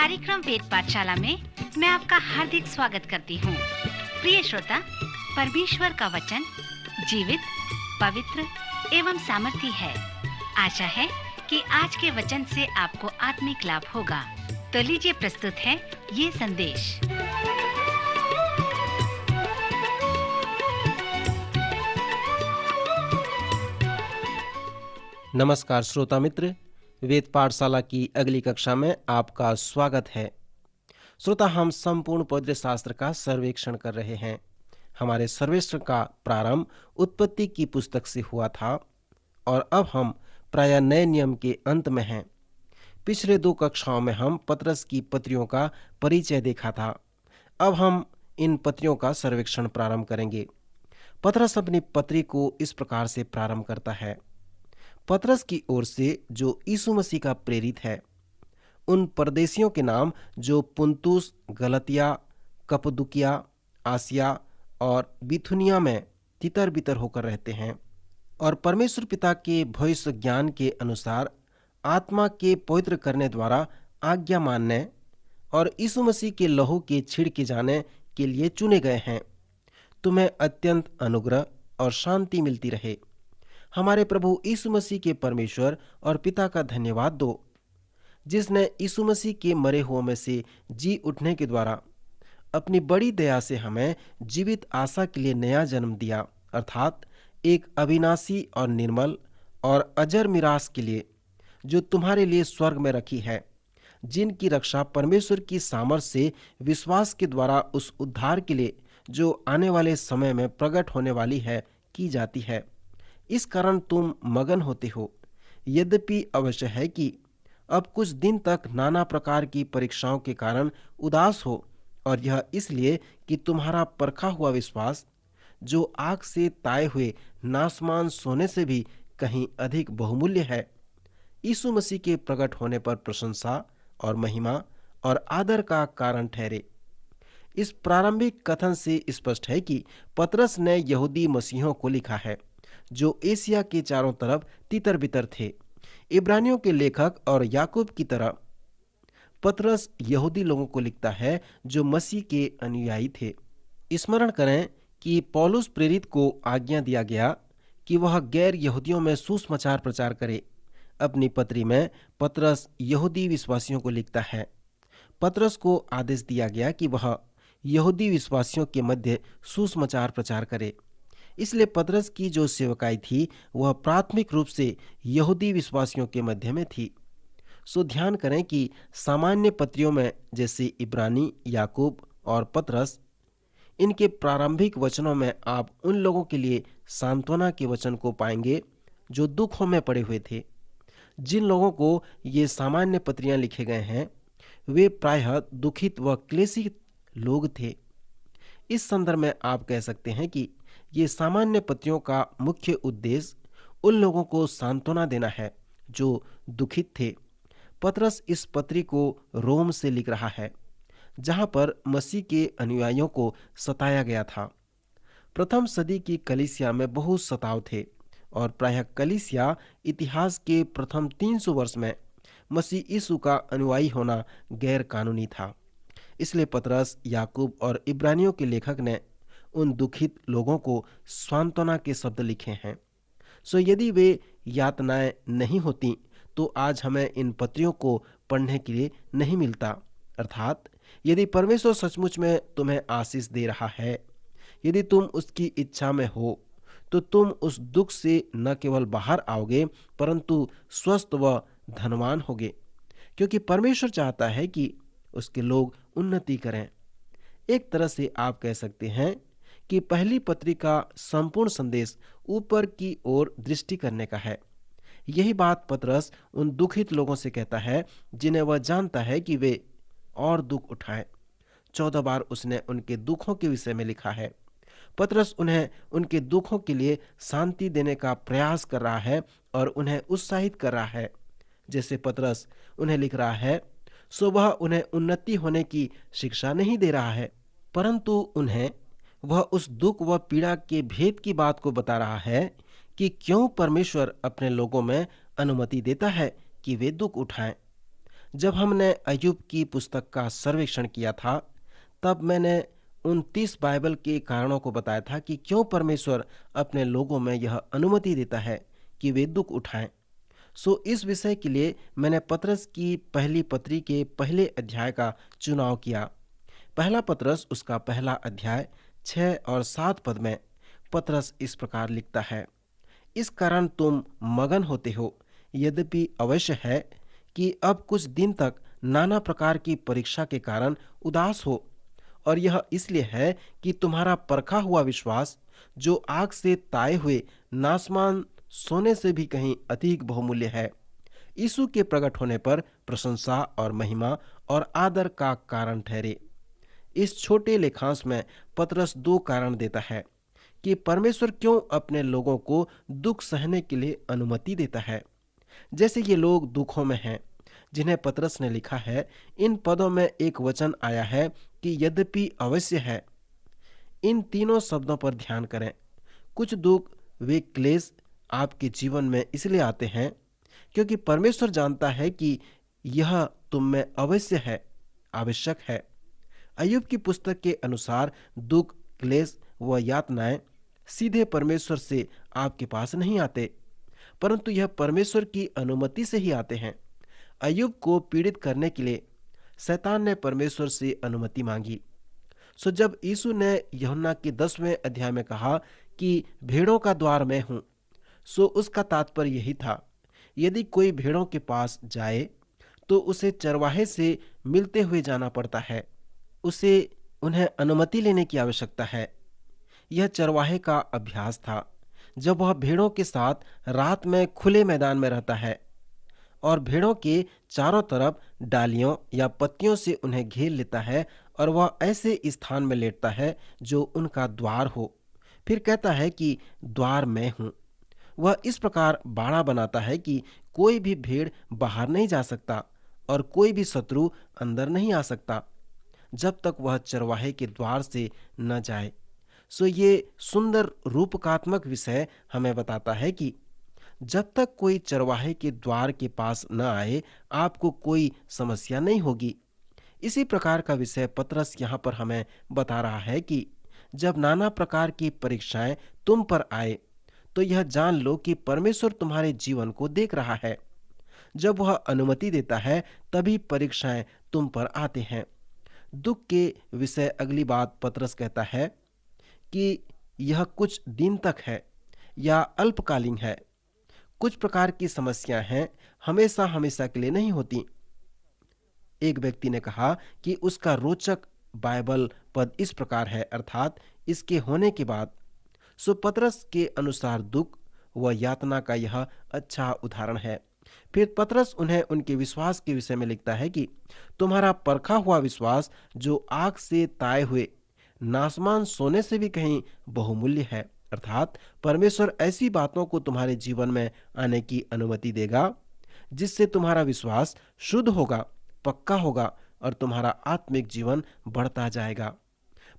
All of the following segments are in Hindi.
कार्यक्रम वेद पाठशाला में मैं आपका हार्दिक स्वागत करती हूँ। प्रिय श्रोता, परमेश्वर का वचन जीवित, पवित्र एवं सामर्थी है। आशा है कि आज के वचन से आपको आत्मिक लाभ होगा। तो लीजिए, प्रस्तुत है ये संदेश। नमस्कार श्रोता मित्र, वेद पाठशाला की अगली कक्षा में आपका स्वागत है। श्रोता, हम संपूर्ण पवित्र शास्त्र का सर्वेक्षण कर रहे हैं। हमारे सर्वेक्षण का प्रारंभ उत्पत्ति की पुस्तक से हुआ था और अब हम प्राय नए नियम के अंत में हैं। पिछले दो कक्षाओं में हम पतरस की पत्रियों का परिचय देखा था। अब हम इन पत्रियों का सर्वेक्षण प्रारंभ करेंगे। पतरस अपनी पत्री को इस प्रकार से प्रारंभ करता है। पतरस की ओर से जो यीशु मसीह का प्रेरित है, उन परदेशियों के नाम जो पुंतुस, गलतिया, कप्पदूकिया, आसिया और बिथुनिया में तितर बितर होकर रहते हैं और परमेश्वर पिता के भविष्य ज्ञान के अनुसार आत्मा के पवित्र करने द्वारा आज्ञा मानने और यीशु मसीह के लहू के छिड़के जाने के लिए चुने गए हैं। तुम्हें अत्यंत अनुग्रह और शांति मिलती रहे। हमारे प्रभु यीशु मसीह के परमेश्वर और पिता का धन्यवाद दो, जिसने यीशु मसीह के मरे हुओं में से जी उठने के द्वारा अपनी बड़ी दया से हमें जीवित आशा के लिए नया जन्म दिया, अर्थात एक अविनाशी और निर्मल और अजर मिरास के लिए जो तुम्हारे लिए स्वर्ग में रखी है, जिनकी रक्षा परमेश्वर की सामर्थ्य से विश्वास के द्वारा उस उद्धार के लिए जो आने वाले समय में प्रकट होने वाली है की जाती है। इस कारण तुम मगन होते हो। यद्यपि अवश्य है कि अब कुछ दिन तक नाना प्रकार की परीक्षाओं के कारण उदास हो, और यह इसलिए कि तुम्हारा परखा हुआ विश्वास, जो आग से ताए हुए नासमान सोने से भी कहीं अधिक बहुमूल्य है, यीशु मसीह के प्रकट होने पर प्रशंसा और महिमा और आदर का कारण ठहरे। इस प्रारंभिक कथन से स्पष्ट है कि पतरस ने यहूदी मसीहों को लिखा है जो एशिया के चारों तरफ तितर बितर थे। इब्रानियों के लेखक और याकूब की तरह पतरस यहूदी लोगों को लिखता है जो मसीह के अनुयायी थे। स्मरण करें कि पौलुस प्रेरित को आज्ञा दिया गया कि वह गैर यहूदियों में सुसमाचार प्रचार करे। अपनी पत्री में पतरस यहूदी विश्वासियों को लिखता है। पतरस को आदेश दिया गया कि वह यहूदी विश्वासियों के मध्य सुसमाचार प्रचार करे। इसलिए पतरस की जो सेवकाई थी वह प्राथमिक रूप से यहूदी विश्वासियों के मध्य में थी। सो ध्यान करें कि सामान्य पत्रियों में जैसे इब्रानी, याकूब और पतरस, इनके प्रारंभिक वचनों में आप उन लोगों के लिए सांत्वना के वचन को पाएंगे जो दुखों में पड़े हुए थे। जिन लोगों को ये सामान्य पत्रियां लिखे गए हैं वे प्रायः दुखित व क्लेशित लोग थे। इस संदर्भ में आप कह सकते हैं कि ये सामान्य पत्रियों का मुख्य उद्देश्य उन लोगों को सांत्वना देना है जो दुखित थे। पतरस इस पत्री को रोम से लिख रहा है, जहां पर मसीह के अनुयायियों को सताया गया था। प्रथम सदी की कलीसिया में बहुत सताव थे और प्रायः कलीसिया इतिहास के प्रथम 300 वर्ष में मसीह यीशु का अनुयायी होना गैर कानूनी था। इसलिए पतरस, याकूब और इब्रानियों के लेखक ने उन दुखित लोगों को सांत्वना के शब्द लिखे हैं। सो यदि वे यातनाएं नहीं होती तो आज हमें इन पत्रियों को पढ़ने के लिए नहीं मिलता। अर्थात यदि परमेश्वर सचमुच में तुम्हें आशीष दे रहा है, यदि तुम उसकी इच्छा में हो, तो तुम उस दुख से न केवल बाहर आओगे परंतु स्वस्थ व धनवान होगे, क्योंकि परमेश्वर चाहता है कि उसके लोग उन्नति करें। एक तरह से आप कह सकते हैं कि पहली पत्री का संपूर्ण संदेश ऊपर की ओर दृष्टि करने का है। यही बात पतरस उन दुखित लोगों से कहता है जिन्हें वह जानता है कि वे और दुख उठाएं। 14 बार उसने उनके दुखों के विषय में लिखा है। पतरस उन्हें उनके दुखों के लिए शांति देने का प्रयास कर रहा है और उन्हें उत्साहित कर रहा है। जैसे पतरस उन्हें लिख रहा है, सो वह उन्हें उन्नति होने की शिक्षा नहीं दे रहा है, परंतु उन्हें वह उस दुख व पीड़ा के भेद की बात को बता रहा है कि क्यों परमेश्वर अपने लोगों में अनुमति देता है कि वे दुख उठाएं। जब हमने अय्यूब की पुस्तक का सर्वेक्षण किया था, तब मैंने उन 30 बाइबल के कारणों को बताया था कि क्यों परमेश्वर अपने लोगों में यह अनुमति देता है कि वे दुख उठाएं। इस विषय के लिए मैंने पतरस की पहली पत्री के पहले अध्याय का चुनाव किया। पहला पतरस उसका पहला अध्याय 6 और 7 पद में पतरस इस प्रकार लिखता है, इस कारण तुम मगन होते हो, यद्यपि अवश्य है कि अब कुछ दिन तक नाना प्रकार की परीक्षा के कारण उदास हो, और यह इसलिए है कि तुम्हारा परखा हुआ विश्वास, जो आग से ताए हुए नासमान सोने से भी कहीं अधिक बहुमूल्य है, यीशु के प्रकट होने पर प्रशंसा और महिमा और आदर का कारण ठहरे। इस छोटे लेखांश में पतरस 2 कारण देता है कि परमेश्वर क्यों अपने लोगों को दुख सहने के लिए अनुमति देता है। जैसे ये लोग दुखों में हैं जिन्हें पतरस ने लिखा है, इन पदों में एक वचन आया है कि यद्यपि अवश्य है। इन तीनों शब्दों पर ध्यान करें। कुछ दुख वे क्लेश आपके जीवन में इसलिए आते हैं क्योंकि परमेश्वर जानता है कि यह तुम में अवश्य है, आवश्यक है। अय्यूब की पुस्तक के अनुसार दुख, क्लेश व यातनाएं सीधे परमेश्वर से आपके पास नहीं आते, परंतु यह परमेश्वर की अनुमति से ही आते हैं। अय्यूब को पीड़ित करने के लिए शैतान ने परमेश्वर से अनुमति मांगी। जब यीशु ने यूहन्ना के 10वें अध्याय में कहा कि भेड़ों का द्वार मैं हूं, उसका तात्पर्य यही था, यदि कोई भेड़ों के पास जाए तो उसे चरवाहे से मिलते हुए जाना पड़ता है, उसे उन्हें अनुमति लेने की आवश्यकता है। यह चरवाहे का अभ्यास था, जब वह भेड़ों के साथ रात में खुले मैदान में रहता है और भेड़ों के चारों तरफ डालियों या पत्तियों से उन्हें घेर लेता है और वह ऐसे स्थान में लेटता है जो उनका द्वार हो। फिर कहता है कि द्वार मैं हूं। वह इस प्रकार बाड़ा बनाता है कि कोई भी भेड़ बाहर नहीं जा सकता और कोई भी शत्रु अंदर नहीं आ सकता जब तक वह चरवाहे के द्वार से न जाए। ये सुंदर रूपकात्मक विषय हमें बताता है कि जब तक कोई चरवाहे के द्वार के पास न आए, आपको कोई समस्या नहीं होगी। इसी प्रकार का विषय पतरस यहाँ पर हमें बता रहा है कि जब नाना प्रकार की परीक्षाएं तुम पर आए, तो यह जान लो कि परमेश्वर तुम्हारे जीवन को देख रहा है। जब वह अनुमति देता है, तभी परीक्षाएं तुम पर आते हैं। दुख के विषय अगली बात पतरस कहता है कि यह कुछ दिन तक है या अल्पकालीन है। कुछ प्रकार की समस्याएं हैं, हमेशा हमेशा के लिए नहीं होती। एक व्यक्ति ने कहा कि उसका रोचक बाइबल पद इस प्रकार है, अर्थात इसके होने के बाद। पतरस के अनुसार दुख व यातना का यह अच्छा उदाहरण है। फिर पतरस उन्हें उनके विश्वास के विषय में लिखता है कि तुम्हारा परखा हुआ विश्वास, जो आग से ताए हुए नासमान सोने से भी कहीं बहुमूल्य है, अर्थात परमेश्वर ऐसी बातों को तुम्हारे जीवन में आने की अनुमति देगा जिससे तुम्हारा विश्वास शुद्ध होगा, पक्का होगा और तुम्हारा आत्मिक जीवन बढ़ता जाएगा।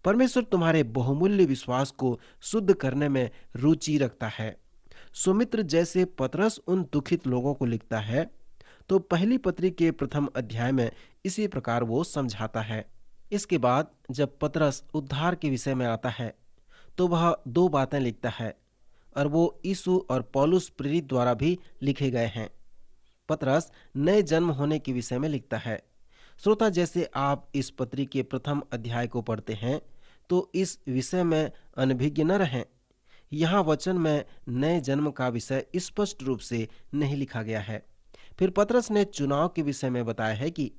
परमेश्वर तुम्हारे बहुमूल्य विश्वास को शुद्ध करने में रुचि रखता है। सुमित्र जैसे पतरस उन दुखित लोगों को लिखता है, तो पहली पत्री के प्रथम अध्याय में इसी प्रकार वो समझाता है। इसके बाद जब पतरस उद्धार के विषय में आता है, तो वह 2 बातें लिखता है और वो यीशु और पौलुस प्रेरित द्वारा भी लिखे गए हैं। पतरस नए जन्म होने के विषय में लिखता है। श्रोता, जैसे आप इस पत्री के प्रथम अध्याय को पढ़ते हैं, तो इस विषय में अनभिज्ञ न रहें। यहाँ वचन में नए जन्म का विषय स्पष्ट रूप से नहीं लिखा गया है। फिर पतरस ने चुनाव के विषय में बताया है कि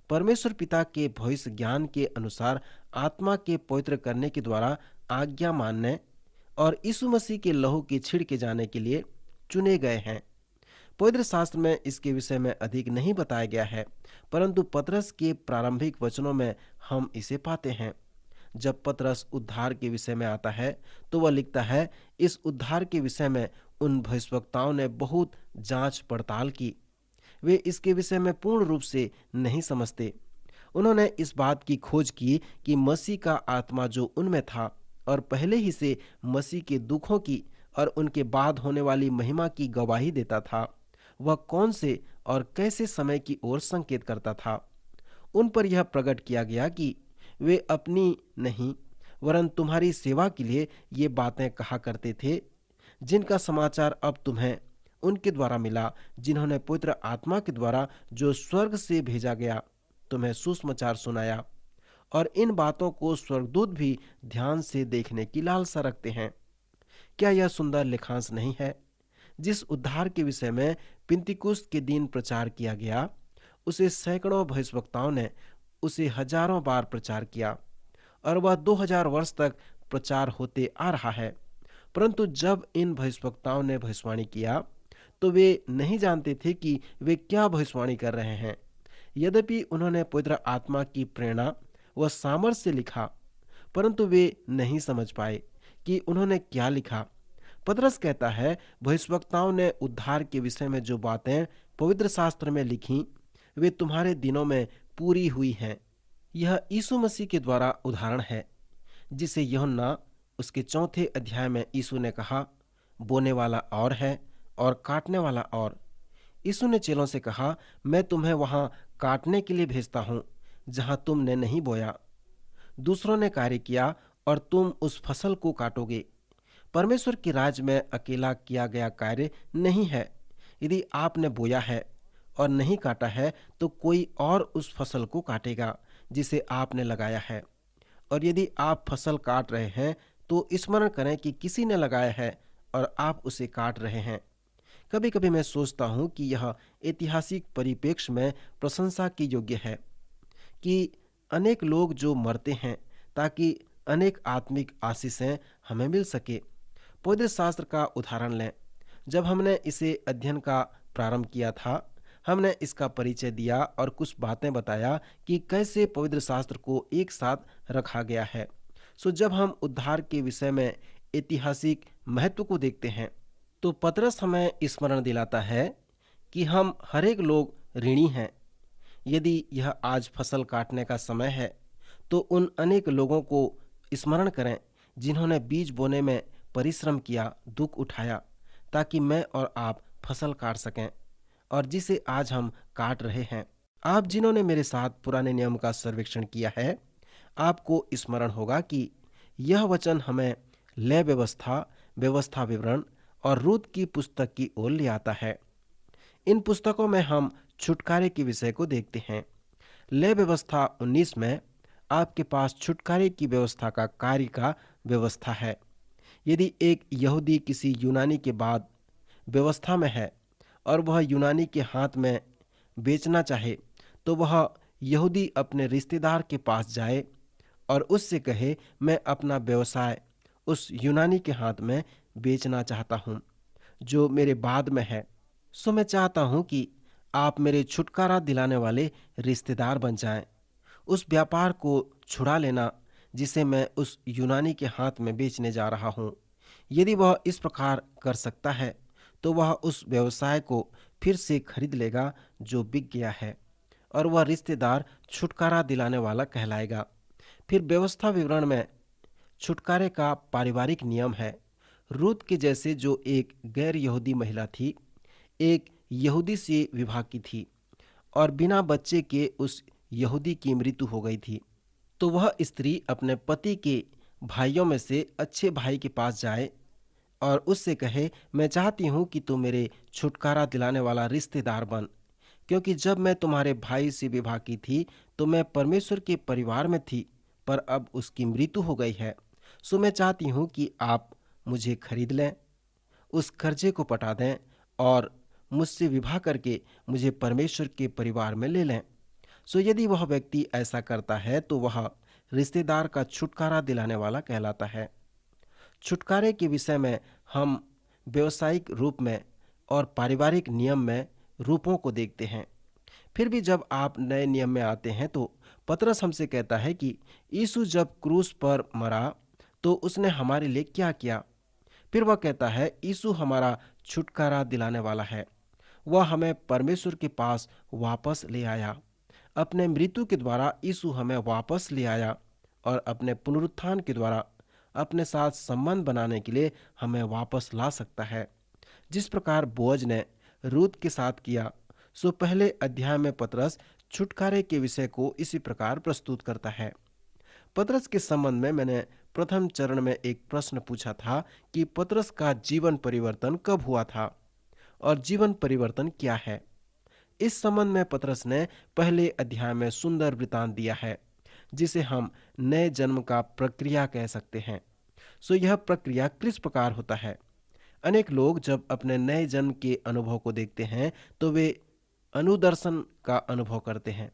परमेश्वर पिता के भविष्य ज्ञान के अनुसार आत्मा के पवित्र करने के द्वारा आज्ञा मानने और यीशु मसीह के लहू के छिड़के जाने के लिए चुने गए हैं। पवित्र शास्त्र में इसके विषय में अधिक नहीं बताया गया है, परंतु पतरस के प्रारंभिक वचनों में हम इसे पाते हैं। जब पतरस उद्धार के विषय में आता है, तो वह लिखता है, इस उद्धार के विषय में उन भविष्यवक्ताओं ने बहुत जांच पड़ताल की। वे इसके विषय में पूर्ण रूप से नहीं समझते। उन्होंने इस बात की खोज की कि मसीह का आत्मा जो उनमें था और पहले ही से मसीह के दुखों की और उनके बाद होने वाली महिमा की गवाही देता था, वह कौन से और कैसे समय की ओर संकेत करता था। उन पर यह प्रकट किया गया कि वे अपनी नहीं वरन तुम्हारी सेवा के लिए ये बातें कहा करते थे, जिनका समाचार अब तुम्हें उनके द्वारा मिला, जिन्होंने पवित्र आत्मा के द्वारा जो स्वर्ग से भेजा गया तुम्हें सुसमाचार सुनाया। और इन बातों को स्वर्गदूत भी ध्यान से देखने की लालसा रखते हैं। क्या यह सुंदर लेखांश नहीं है? जिस उद्धार के विषय में पिंतीकुस्त के दिन प्रचार किया गया, उसे सैकड़ों भविष्यवक्ताओं ने उसे हजारों बार प्रचार किया और वह 2000 वर्ष तक प्रचार होते आ रहा है। परंतु जब इन भविष्यवक्ताओं ने भविष्यवाणी किया तो वे नहीं जानते थे कि वे क्या भविष्यवाणी कर रहे हैं। यद्यपि उन्होंने पवित्र आत्मा की प्रेरणा व सामर्थ्य से लिखा, परंतु वे नहीं समझ पाए कि उन्होंने क्या लिखा। पतरस कहता है, भविष्यवक्ताओं ने उद्धार के विषय में जो बातें पवित्र शास्त्र में लिखी, वे तुम्हारे दिनों में पूरी हुई हैं। यह यीशु मसीह के द्वारा उदाहरण है, जिसे यूहन्ना उसके 4 अध्याय में यीशु ने कहा, बोने वाला और है और काटने वाला और। यीशु ने चेलों से कहा, मैं तुम्हें वहां काटने के लिए भेजता हूं जहां तुमने नहीं बोया। दूसरों ने कार्य किया और तुम उस फसल को काटोगे। परमेश्वर के राज्य में अकेला किया गया कार्य नहीं है। यदि आपने बोया है और नहीं काटा है तो कोई और उस फसल को काटेगा जिसे आपने लगाया है। और यदि आप फसल काट रहे हैं तो स्मरण करें कि किसी ने लगाया है और आप उसे काट रहे हैं। कभी कभी मैं सोचता हूं कि यह ऐतिहासिक परिप्रेक्ष्य में प्रशंसा की योग्य है कि अनेक लोग जो मरते हैं ताकि अनेक आत्मिक आशीषें हमें मिल सके। पवित्र शास्त्र का उदाहरण लें। जब हमने इसे अध्ययन का प्रारंभ किया था, हमने इसका परिचय दिया और कुछ बातें बताया कि कैसे पवित्र शास्त्र को एक साथ रखा गया है। सो जब हम उद्धार के विषय में ऐतिहासिक महत्व को देखते हैं तो पतरस हमें स्मरण दिलाता है कि हम हरेक लोग ऋणी हैं। यदि यह आज फसल काटने का समय है तो उन अनेक लोगों को स्मरण करें जिन्होंने बीज बोने में परिश्रम किया, दुख उठाया, ताकि मैं और आप फसल काट सकें और जिसे आज हम काट रहे हैं। आप जिन्होंने मेरे साथ पुराने नियम का सर्वेक्षण किया है, आपको स्मरण होगा कि यह वचन हमें लय व्यवस्था, व्यवस्था विवरण और रूत की पुस्तक की ओर ले आता है। इन पुस्तकों में हम छुटकारे के विषय को देखते हैं। लय व्यवस्था 19 में आपके पास छुटकारे की व्यवस्था का कार्य का व्यवस्था है। यदि एक यहूदी किसी यूनानी के बाद व्यवस्था में है और वह यूनानी के हाथ में बेचना चाहे तो वह यहूदी अपने रिश्तेदार के पास जाए और उससे कहे, मैं अपना व्यवसाय उस यूनानी के हाथ में बेचना चाहता हूँ जो मेरे बाद में है। सो मैं चाहता हूँ कि आप मेरे छुटकारा दिलाने वाले रिश्तेदार बन जाएं। उस व्यापार को छुड़ा लेना जिसे मैं उस यूनानी के हाथ में बेचने जा रहा हूँ। यदि वह इस प्रकार कर सकता है तो वह उस व्यवसाय को फिर से खरीद लेगा जो बिक गया है और वह रिश्तेदार छुटकारा दिलाने वाला कहलाएगा। फिर व्यवस्था विवरण में छुटकारे का पारिवारिक नियम है। रूत के जैसे जो एक गैर यहूदी महिला थी, एक यहूदी से विवाह की थी और बिना बच्चे के उस यहूदी की मृत्यु हो गई थी, तो वह स्त्री अपने पति के भाइयों में से अच्छे भाई के पास जाए और उससे कहे, मैं चाहती हूँ कि तू मेरे छुटकारा दिलाने वाला रिश्तेदार बन, क्योंकि जब मैं तुम्हारे भाई से विवाह की थी तो मैं परमेश्वर के परिवार में थी, पर अब उसकी मृत्यु हो गई है। सो मैं चाहती हूँ कि आप मुझे खरीद लें, उस कर्जे को पटा दें और मुझसे विवाह करके मुझे परमेश्वर के परिवार में ले लें। सो यदि वह व्यक्ति ऐसा करता है तो वह रिश्तेदार का छुटकारा दिलाने वाला कहलाता है। छुटकारे के विषय में हम व्यवसायिक रूप में और पारिवारिक नियम में रूपों को देखते हैं। फिर भी जब आप नए नियम में आते हैं तो पतरस हमसे कहता है कि यीशु जब क्रूस पर मरा तो उसने हमारे लिए क्या किया। फिर वह कहता है, यीशु हमारा छुटकारा दिलाने वाला है। वह हमें परमेश्वर के पास वापस ले आया। अपने मृत्यु के द्वारा यीशु हमें वापस ले आया और अपने पुनरुत्थान के द्वारा अपने साथ संबंध बनाने के लिए हमें वापस ला सकता है। जिस प्रकार बोअज ने रूत के साथ किया। सो पहले अध्याय में पतरस छुटकारे के विषय को इसी प्रकार प्रस्तुत करता है। पतरस के संबंध में मैंने प्रथम चरण में एक प्रश्न पूछा था कि पतरस का जीवन परिवर्तन कब हुआ था और जीवन परिवर्तन क्या है। इस संबंध में पतरस ने पहले अध्याय में सुंदर वृतांत दिया है, जिसे हम नए जन्म का प्रक्रिया कह सकते हैं। सो यह प्रक्रिया किस प्रकार होता है? अनेक लोग जब अपने नए जन्म के अनुभव को देखते हैं तो वे अनुदर्शन का अनुभव करते हैं।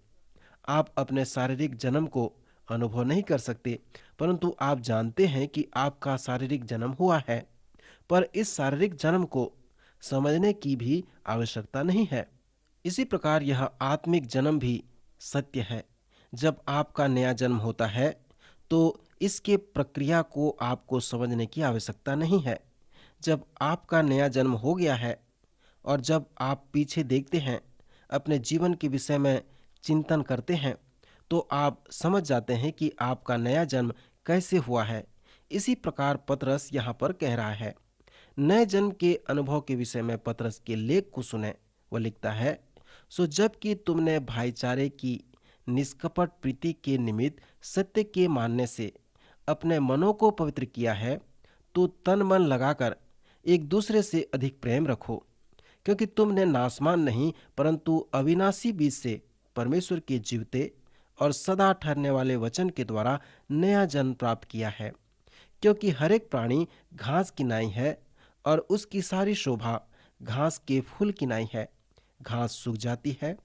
आप अपने शारीरिक जन्म को अनुभव नहीं कर सकते, परंतु आप जानते हैं कि आपका शारीरिक जन्म हुआ है। पर इस शारीरिक जन्म को समझने की भी आवश्यकता नहीं है। इसी प्रकार यह आत्मिक जन्म भी सत्य है। जब आपका नया जन्म होता है तो इसके प्रक्रिया को आपको समझने की आवश्यकता नहीं है। जब आपका नया जन्म हो गया है और जब आप पीछे देखते हैं, अपने जीवन के विषय में चिंतन करते हैं, तो आप समझ जाते हैं कि आपका नया जन्म कैसे हुआ है। इसी प्रकार पतरस यहाँ पर कह रहा है। नए जन्म के अनुभव के विषय में पतरस के लेख को सुने। वह लिखता है, सो जबकि तुमने भाईचारे की निष्कपट प्रीति के निमित्त सत्य के मानने से अपने मनों को पवित्र किया है, तो तन मन लगाकर एक दूसरे से अधिक प्रेम रखो, क्योंकि तुमने नासमान नहीं परंतु अविनाशी बीज से परमेश्वर के जीवते और सदा ठहरने वाले वचन के द्वारा नया जन्म प्राप्त किया है। क्योंकि हर एक प्राणी घास की नाई है और उसकी सारी शोभा घास के फूल की नाई है। घास सूख जाती है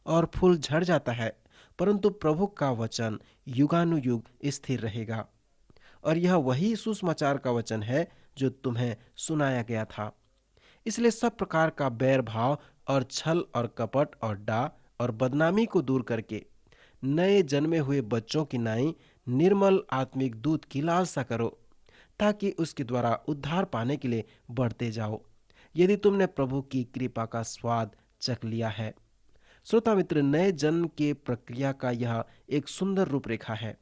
और फूल झड़ जाता है, परंतु प्रभु का वचन युगानुयुग स्थिर रहेगा। और यह वही सुसमाचार का वचन है जो तुम्हें सुनाया गया था। इसलिए सब प्रकार का बैर भाव और छल और कपट और डाह और बदनामी को दूर करके नए जन्मे हुए बच्चों की नाई निर्मल आत्मिक दूध की लालसा करो, ताकि उसके द्वारा उद्धार पाने के लिए बढ़ते जाओ, यदि तुमने प्रभु की कृपा का स्वाद चख लिया है। श्रोता मित्र, नए जन्म के प्रक्रिया का यह एक सुंदर रूपरेखा है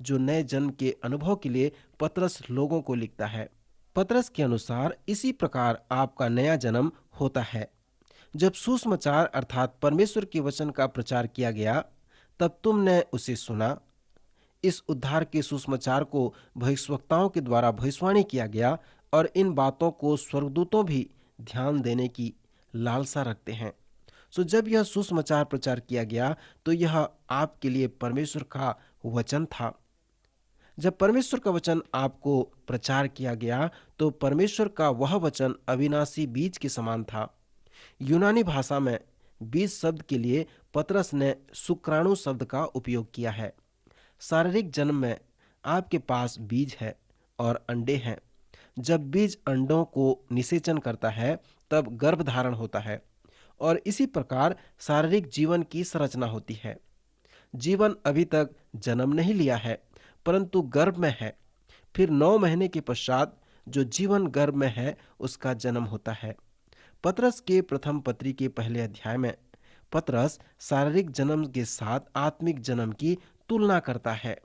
जो नए जन्म के अनुभव के लिए पतरस लोगों को लिखता है। पतरस के अनुसार इसी प्रकार आपका नया जन्म होता है। जब सुसमाचार अर्थात परमेश्वर के वचन का प्रचार किया गया, तब तुमने उसे सुना। इस उद्धार के सुसमाचार को भविष्यवक्ताओं के द्वारा भविष्यवाणी किया गया और इन बातों को स्वर्गदूतों भी ध्यान देने की लालसा रखते हैं। सो जब यह सुसमाचार प्रचार किया गया तो यह आपके लिए परमेश्वर का वचन था। जब परमेश्वर का वचन आपको प्रचार किया गया तो परमेश्वर का वह वचन अविनाशी बीज के समान था। यूनानी भाषा में बीज शब्द के लिए पतरस ने शुक्राणु शब्द का उपयोग किया है। शारीरिक जन्म में आपके पास बीज है और अंडे हैं। जब बीज अंडों को निषेचन करता है तब गर्भ धारण होता है और इसी प्रकार शारीरिक जीवन की संरचना होती है। जीवन अभी तक जन्म नहीं लिया है परंतु गर्भ में है। फिर 9 महीने के पश्चात जो जीवन गर्भ में है उसका जन्म होता है। पतरस के प्रथम पत्री के पहले अध्याय में पतरस शारीरिक जन्म के साथ आत्मिक जन्म की तुलना करता है।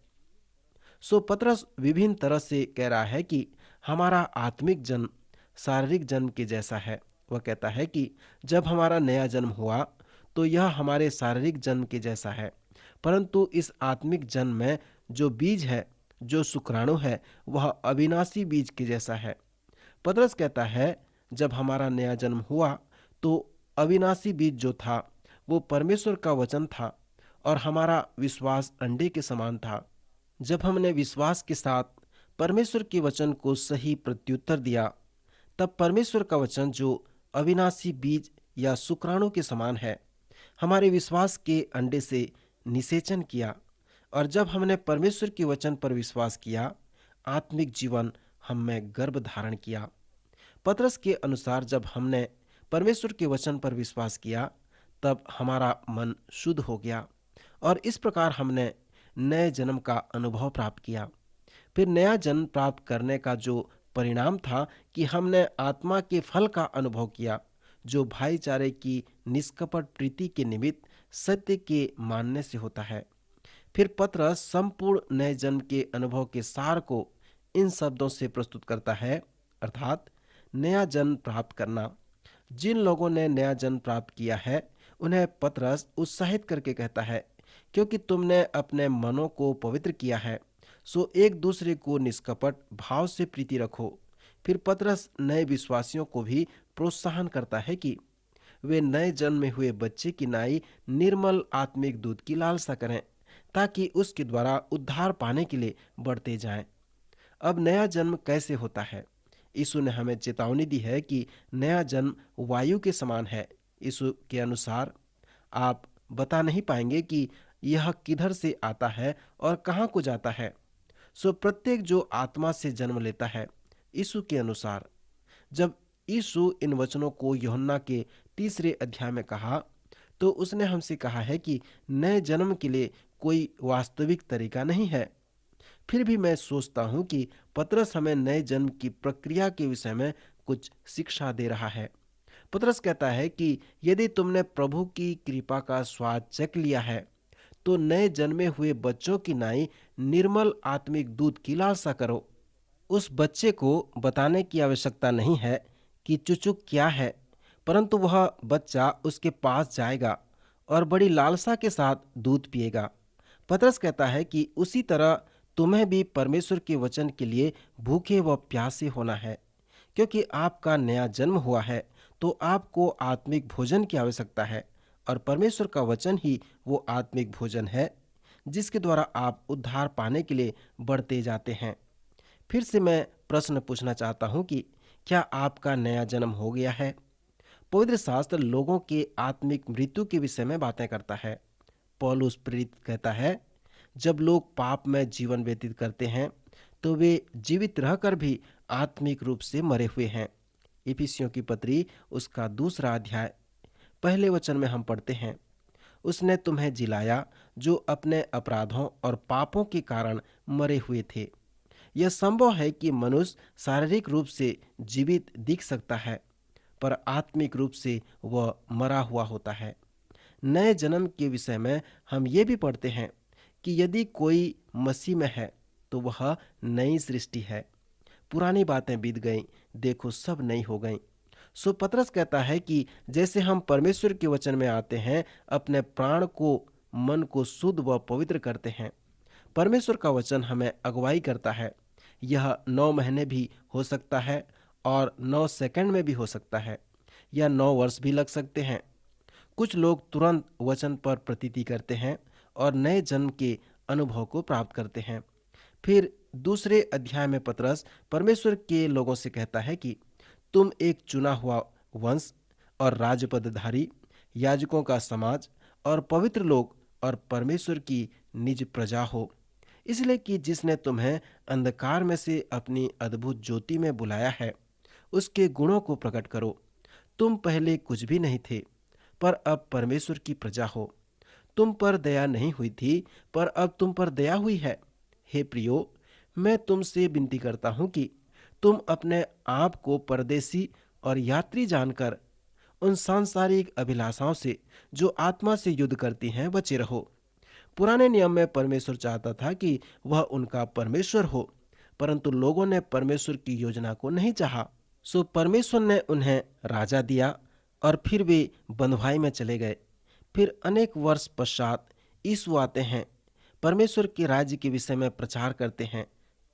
सो पतरस विभिन्न तरह से कह रहा है कि हमारा आत्मिक जन्म शारीरिक जन्म के जैसा है। वह कहता है कि जब हमारा नया जन्म हुआ तो यह हमारे शारीरिक जन्म के जैसा है, परंतु इस आत्मिक जन्म में जो बीज है, जो शुक्राणु है, वह अविनाशी बीज के जैसा है। पतरस कहता है जब हमारा नया जन्म हुआ तो अविनाशी बीज जो था वो परमेश्वर का वचन था और हमारा विश्वास अंडे के समान था। जब हमने विश्वास के साथ परमेश्वर के वचन को सही प्रत्युत्तर दिया, तब परमेश्वर का वचन जो अविनाशी बीज या शुक्राणु के समान है, हमारे विश्वास के अंडे से निषेचन किया। और जब हमने परमेश्वर के वचन पर विश्वास किया, आत्मिक जीवन हम में गर्भ धारण किया। पतरस के अनुसार जब हमने परमेश्वर के वचन पर विश्वास किया तब हमारा मन शुद्ध हो गया और इस प्रकार हमने नए जन्म का अनुभव प्राप्त किया। फिर नया जन्म प्राप्त करने का जो परिणाम था कि हमने आत्मा के फल का अनुभव किया, जो भाईचारे की निष्कपट प्रीति के निमित्त सत्य के मानने से होता है। फिर पतरस संपूर्ण नए जन्म के अनुभव के सार को इन शब्दों से प्रस्तुत करता है, अर्थात नया जन्म प्राप्त करना, जिन लोगों ने नया जन्म प्राप्त किया है उन्हें पतरस उत्साहित करके कहता है, क्योंकि तुमने अपने मनों को पवित्र किया है, सो एक दूसरे को निष्कपट भाव से प्रीति रखो। फिर पतरस नए विश्वासियों को भी प्रोत्साहन करता है कि वे नए जन्म में हुए बच्चे की नाई निर्मल आत्मिक दूध की लालसा करें, ताकि उसके द्वारा उद्धार पाने के लिए बढ़ते जाएं। अब नया जन्म कैसे होता है? यीशु ने हमें चेतावनी दी है कि नया जन्म वायु के समान है। यीशु के अनुसार आप बता नहीं पाएंगे कि यह किधर से आता है और कहाँ को जाता है। सो प्रत्येक जो आत्मा से जन्म लेता है, यीशु के अनुसार, जब यीशु इन वचनों को यूहन्ना के 3 अध्याय में कहा, तो उसने हमसे कहा है कि नए जन्म के लिए कोई वास्तविक तरीका नहीं है। फिर भी मैं सोचता हूँ कि पतरस हमें नए जन्म की प्रक्रिया के विषय में कुछ शिक्षा दे रहा है। पतरस कहता है कि यदि तुमने प्रभु की कृपा का स्वाद चख लिया है, तो नए जन्मे हुए बच्चों की नाई निर्मल आत्मिक दूध की लालसा करो। उस बच्चे को बताने की आवश्यकता नहीं है कि चुचुक क्या है, परंतु वह बच्चा उसके पास जाएगा और बड़ी लालसा के साथ दूध पिएगा। पतरस कहता है कि उसी तरह तुम्हें भी परमेश्वर के वचन के लिए भूखे व प्यासे होना है। क्योंकि आपका नया जन्म हुआ है, तो आपको आत्मिक भोजन की आवश्यकता है, और परमेश्वर का वचन ही वो आत्मिक भोजन है जिसके द्वारा आप उद्धार पाने के लिए बढ़ते जाते हैं। फिर से मैं प्रश्न पूछना चाहता हूँ कि क्या आपका नया जन्म हो गया है? पवित्र शास्त्र लोगों के आत्मिक मृत्यु के विषय में बातें करता है। पौलुस प्रेरित कहता है, जब लोग पाप में जीवन व्यतीत करते हैं तो वे जीवित रहकर भी आत्मिक रूप से मरे हुए हैं। इफिसियों की पत्री उसका 2 अध्याय पहले वचन में हम पढ़ते हैं, उसने तुम्हें जिलाया जो अपने अपराधों और पापों के कारण मरे हुए थे। यह संभव है कि मनुष्य शारीरिक रूप से जीवित दिख सकता है, पर आत्मिक रूप से वह मरा हुआ होता है। नए जन्म के विषय में हम ये भी पढ़ते हैं कि यदि कोई मसीह में है तो वह नई सृष्टि है, पुरानी बातें बीत गईं, देखो सब नई हो गईं। सो पतरस कहता है कि जैसे हम परमेश्वर के वचन में आते हैं, अपने प्राण को, मन को शुद्ध व पवित्र करते हैं। परमेश्वर का वचन हमें अगुवाई करता है। यह 9 महीने भी हो सकता है और 9 सेकंड में भी हो सकता है, या 9 वर्ष भी लग सकते हैं। कुछ लोग तुरंत वचन पर प्रतीति करते हैं और नए जन्म के अनुभव को प्राप्त करते हैं। फिर 2 अध्याय में पतरस परमेश्वर के लोगों से कहता है कि तुम एक चुना हुआ वंश और राजपदधारी, याजकों का समाज और पवित्र लोग और परमेश्वर की निज प्रजा हो, इसलिए कि जिसने तुम्हें अंधकार में से अपनी अद्भुत ज्योति में बुलाया है, उसके गुणों को प्रकट करो। तुम पहले कुछ भी नहीं थे, पर अब परमेश्वर की प्रजा हो। तुम पर दया नहीं हुई थी, पर अब तुम पर दया हुई है। हे प्रियो, मैं तुमसे विनती करता हूँ कि तुम अपने आप को परदेसी और यात्री जानकर उन सांसारिक अभिलाषाओं से जो आत्मा से युद्ध करती हैं बचे रहो। पुराने नियम में परमेश्वर चाहता था कि वह उनका परमेश्वर हो, परंतु लोगों ने परमेश्वर की योजना को नहीं चाहा। सो परमेश्वर ने उन्हें राजा दिया और फिर वे बंधुआई में चले गए। फिर अनेक वर्ष पश्चात यीशु आते हैं, परमेश्वर के राज्य के विषय में प्रचार करते हैं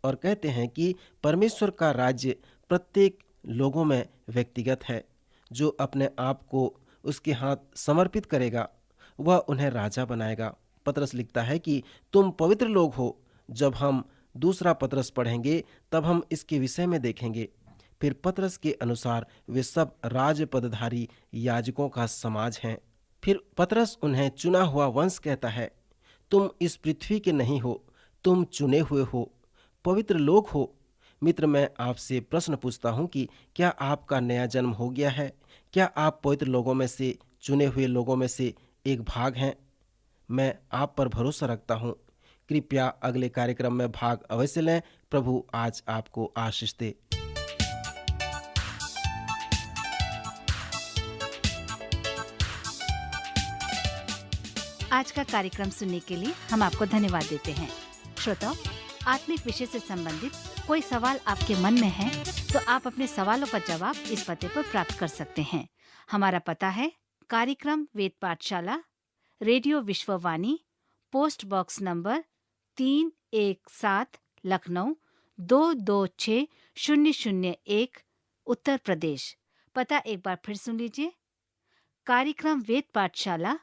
और कहते हैं कि परमेश्वर का राज्य प्रत्येक लोगों में व्यक्तिगत है। जो अपने आप को उसके हाथ समर्पित करेगा, वह उन्हें राजा बनाएगा। पतरस लिखता है कि तुम पवित्र लोग हो। जब हम 2 पतरस पढ़ेंगे तब हम इसके विषय में देखेंगे। फिर पतरस के अनुसार वे सब राजपदधारी याजकों का समाज हैं। फिर पतरस उन्हें चुना हुआ वंश कहता है। तुम इस पृथ्वी के नहीं हो, तुम चुने हुए हो, पवित्र लोग हो। मित्र, मैं आपसे प्रश्न पूछता हूँ कि क्या आपका नया जन्म हो गया है? क्या आप पवित्र लोगों में से, चुने हुए लोगों में से एक भाग हैं? मैं आप पर भरोसा रखता हूँ। कृपया अगले कार्यक्रम में भाग अवश्य लें। प्रभु आज आपको आशीष दे। आज का कार्यक्रम सुनने के लिए हम आपको धन्यवाद देते हैं। श्रोताओ, आत्मिक विषय से संबंधित कोई सवाल आपके मन में है तो आप अपने सवालों का जवाब इस पते पर प्राप्त कर सकते हैं। हमारा पता है कार्यक्रम Ved Pathshala, radio Vishwavani, post box number 317 Lucknow 226001 Uttar Pradesh. पता एक बार फिर सुन लीजिए। कार्यक्रम Ved Pathshala,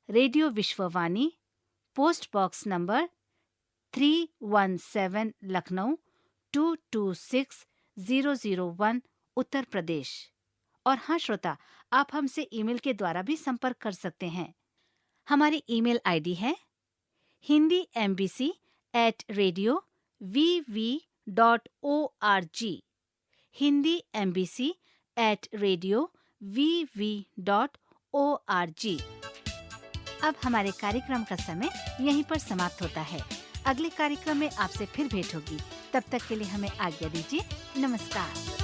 radio Vishwavani, post box number 317 Lucknow 226001 Uttar Pradesh. और हाँ श्रोता, आप हमसे ईमेल के द्वारा भी संपर्क कर सकते हैं। हमारी ईमेल आईडी है hindiembc@radio.vv.org, hindiembc@radio.vv.org। अब हमारे कार्यक्रम का समय यहीं पर समाप्त होता है। अगले कार्यक्रम में आपसे फिर भेंट होगी। तब तक के लिए हमें आज्ञा दीजिए। नमस्कार।